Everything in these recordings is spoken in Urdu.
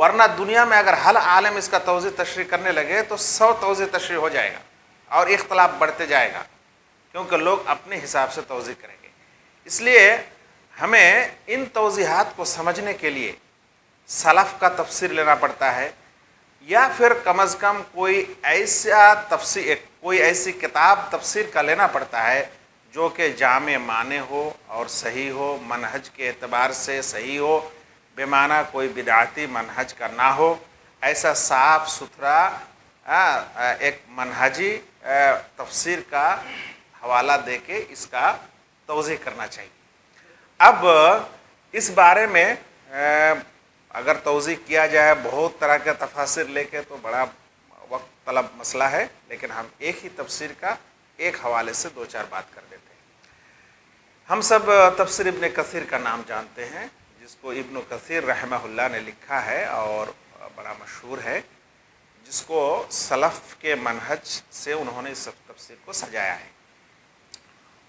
ورنہ دنیا میں اگر ہر عالم اس کا توضیح تشریح کرنے لگے تو 100 توضیح تشریح ہو جائے گا اور اختلاف بڑھتے جائے گا، کیونکہ لوگ اپنے حساب سے توضیح کریں گے۔ اس لیے ہمیں ان توضیحات کو سمجھنے کے لیے سلف کا تفسیر لینا پڑتا ہے، یا پھر کم از کم کوئی ایسی کتاب تفسیر کا لینا پڑتا ہے جو کہ جامع معنی ہو اور صحیح ہو، منہج کے اعتبار سے صحیح ہو، بے معنی کوئی بدعتی منہج کا نہ ہو، ایسا صاف ستھرا ایک منہجی تفسیر کا حوالہ دے کے اس کا توضیح کرنا چاہیے۔ اب اس بارے میں اگر توضیح کیا جائے بہت طرح کے تفاسیر لے کے تو بڑا وقت طلب مسئلہ ہے، لیکن ہم ایک ہی تفسیر کا ایک حوالے سے 2-4 بات کر دیتے ہیں۔ ہم سب تفسیر ابن کثیر کا نام جانتے ہیں، جس کو ابن کثیر رحمہ اللہ نے لکھا ہے اور بڑا مشہور ہے، جس کو سلف کے منہج سے انہوں نے اس تفسیر کو سجایا ہے۔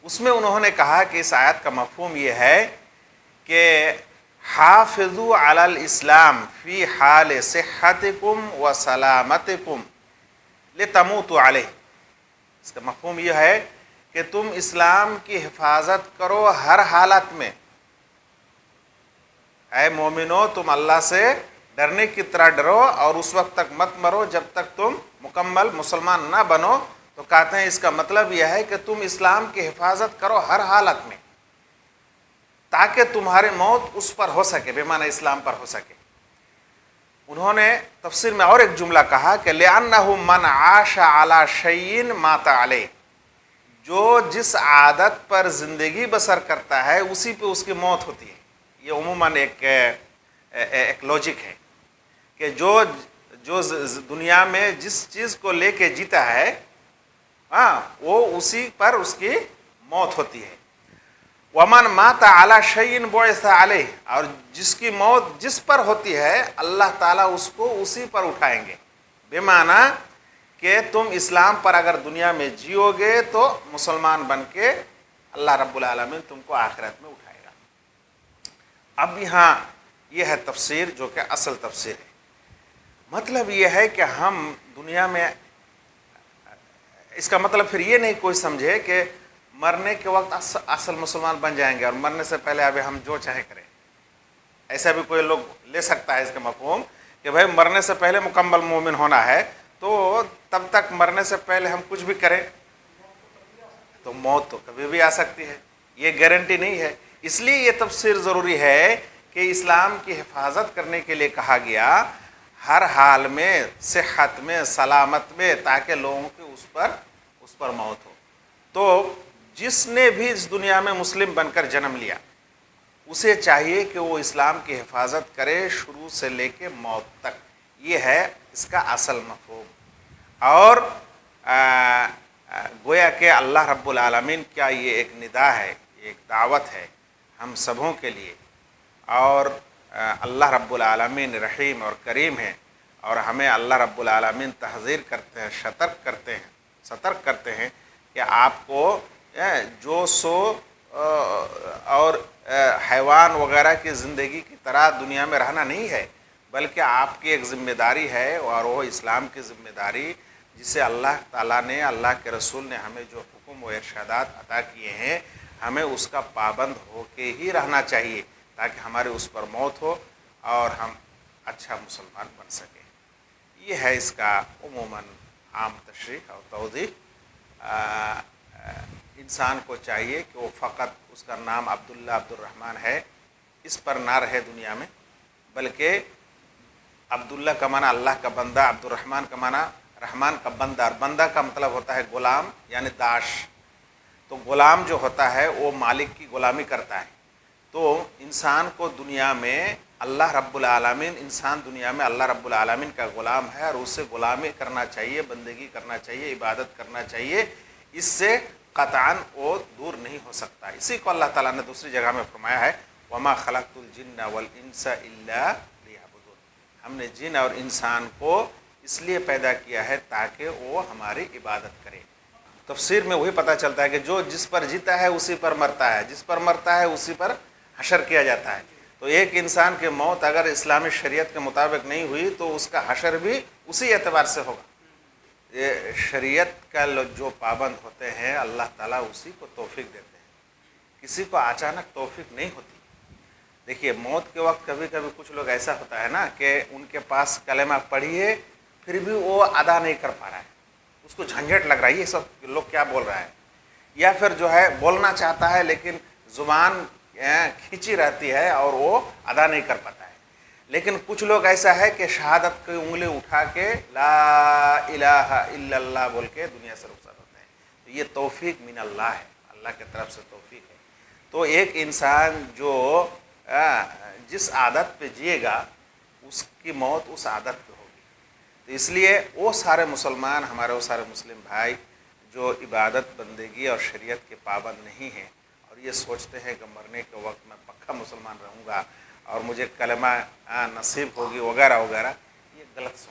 اس میں انہوں نے کہا کہ اس آیت کا مفہوم یہ ہے کہ حافظوا علی الاسلام فی حال صحتکم و سلامتکم لتموتوا علیہ۔ اس کا مفہوم یہ ہے کہ تم اسلام کی حفاظت کرو ہر حالت میں۔ اے مومنو، تم اللہ سے ڈرنے کی طرح ڈرو اور اس وقت تک مت مرو جب تک تم مکمل مسلمان نہ بنو۔ تو کہتے ہیں اس کا مطلب یہ ہے کہ تم اسلام کی حفاظت کرو ہر حالت میں، تاکہ تمہاری موت اس پر ہو سکے، بے معنی اسلام پر ہو سکے۔ انہوں نے تفسیر میں اور ایک جملہ کہا کہ لِأَنَّهُ مَنْ عَاشَ عَلَى شَيْءٍ مَاتَ عَلَيْهِ، جو جس عادت پر زندگی بسر کرتا ہے اسی پہ اس کی موت ہوتی ہے۔ یہ عموماً ایک لوجک ہے کہ جو دنیا میں جس چیز کو لے کے جیتا ہے وہ اسی پر اس کی موت ہوتی ہے۔ وَمَنْ مَاتَ عَلَى شَيْءٍ بُعِثَ عَلَيْهِ، اور جس کی موت جس پر ہوتی ہے اللہ تعالیٰ اس کو اسی پر اٹھائیں گے۔ بے معنی کہ تم اسلام پر اگر دنیا میں جیو گے تو مسلمان بن کے اللہ رب العالمین تم کو آخرت میں اٹھائے گا۔ اب یہاں یہ ہے تفسیر جو کہ اصل تفسیر ہے۔ مطلب یہ ہے کہ ہم دنیا میں، اس کا مطلب پھر یہ نہیں کوئی سمجھے کہ مرنے کے وقت اصل مسلمان بن جائیں گے اور مرنے سے پہلے ابھی ہم جو چاہے کریں۔ ایسا بھی کوئی لوگ لے سکتا ہے اس کا مفہوم کہ بھائی مرنے سے پہلے مکمل مومن ہونا ہے تو تب تک مرنے سے پہلے ہم کچھ بھی کریں تو موت تو کبھی بھی آ سکتی ہے، یہ گارنٹی نہیں ہے۔ اس لیے یہ تفسیر ضروری ہے کہ اسلام کی حفاظت کرنے کے لیے کہا گیا ہر حال میں، صحت میں، سلامت میں، تاکہ لوگوں کی اس پر موت ہو۔ تو جس نے بھی اس دنیا میں مسلم بن کر جنم لیا اسے چاہیے کہ وہ اسلام کی حفاظت کرے شروع سے لے کے موت تک۔ یہ ہے اس کا اصل مفہوم۔ اور گویا کہ اللہ رب العالمین کیا یہ ایک ندا ہے، ایک دعوت ہے ہم سبوں کے لیے، اور اللہ رب العالمین رحیم اور کریم ہے، اور ہمیں اللہ رب العالمین تحذیر کرتے ہیں، سترک کرتے ہیں کہ آپ کو جو سو اور حیوان وغیرہ کی زندگی کی طرح دنیا میں رہنا نہیں ہے، بلکہ آپ کی ایک ذمہ داری ہے، اور وہ اسلام کی ذمہ داری جسے اللہ تعالیٰ نے، اللہ کے رسول نے ہمیں جو حکم و ارشادات عطا کیے ہیں، ہمیں اس کا پابند ہو کے ہی رہنا چاہیے تاکہ ہمارے اس پر موت ہو اور ہم اچھا مسلمان بن سکیں۔ یہ ہے اس کا عموماً عام تشریح اور توضیح۔ انسان کو چاہیے کہ وہ فقط اس کا نام عبداللہ عبد الرحمن ہے اس پر نہ رہے دنیا میں، بلکہ عبداللہ کا معنی اللہ کا بندہ، عبد الرحمن کا معنی رحمان کا بندہ، اور بندہ کا مطلب ہوتا ہے غلام یعنی داش۔ تو غلام جو ہوتا ہے وہ مالک کی غلامی کرتا ہے۔ تو انسان کو دنیا میں اللہ رب العالمین، انسان دنیا میں اللہ رب العالمین کا غلام ہے، اور اسے غلامی کرنا چاہیے، بندگی کرنا چاہیے، عبادت کرنا چاہیے۔ اس سے قطعاً وہ دور نہیں ہو سکتا۔ اسی کو اللہ تعالیٰ نے دوسری جگہ میں فرمایا ہے وَمَا خَلَقْتُ الْجِنَّ وَالْإِنسَ إِلَّا لِيَعْبُدُونَ۔ ہم نے جن اور انسان کو اس لیے پیدا کیا ہے تاکہ وہ ہماری عبادت کرے۔ تفسیر میں وہی پتہ چلتا ہے کہ جو جس پر جیتا ہے اسی پر مرتا ہے، جس پر مرتا ہے اسی پر حشر کیا جاتا ہے۔ تو ایک انسان کی موت اگر اسلامی شریعت کے مطابق نہیں ہوئی تو اس کا حشر بھی اسی اعتبار سے ہوگا. یہ شریعت کا جو پابند ہوتے ہیں اللہ تعالیٰ اسی کو توفیق دیتے ہیں, کسی کو اچانک توفیق نہیں ہوتی. دیکھیے موت کے وقت کبھی کبھی کچھ لوگ ایسا ہوتا ہے نا کہ ان کے پاس کلمہ پڑھیے پھر بھی وہ ادا نہیں کر پا رہا ہے, اس کو جھنجھٹ لگ رہا ہے یہ سب لوگ کیا بول رہا ہے, یا پھر جو ہے بولنا چاہتا ہے لیکن زبان کھینچی رہتی ہے اور وہ ادا نہیں کر پاتا ہے. لیکن کچھ لوگ ایسا ہے کہ شہادت کی انگلی اٹھا کے لا الہ الا اللہ بول کے دنیا سے رخصت ہوتے ہیں. تو یہ توفیق من اللہ ہے, اللہ کی طرف سے توفیق ہے. تو ایک انسان جو جس عادت پہ جیے گا اس کی موت اس عادت پہ ہوگی. تو اس لیے وہ سارے مسلمان, ہمارے وہ سارے مسلم بھائی جو عبادت بندگی اور شریعت کے پابند نہیں ہیں اور یہ سوچتے ہیں کہ مرنے کے وقت میں پکا مسلمان رہوں گا اور مجھے کلمہ نصیب ہوگی وغیرہ وغیرہ, یہ غلط سوچ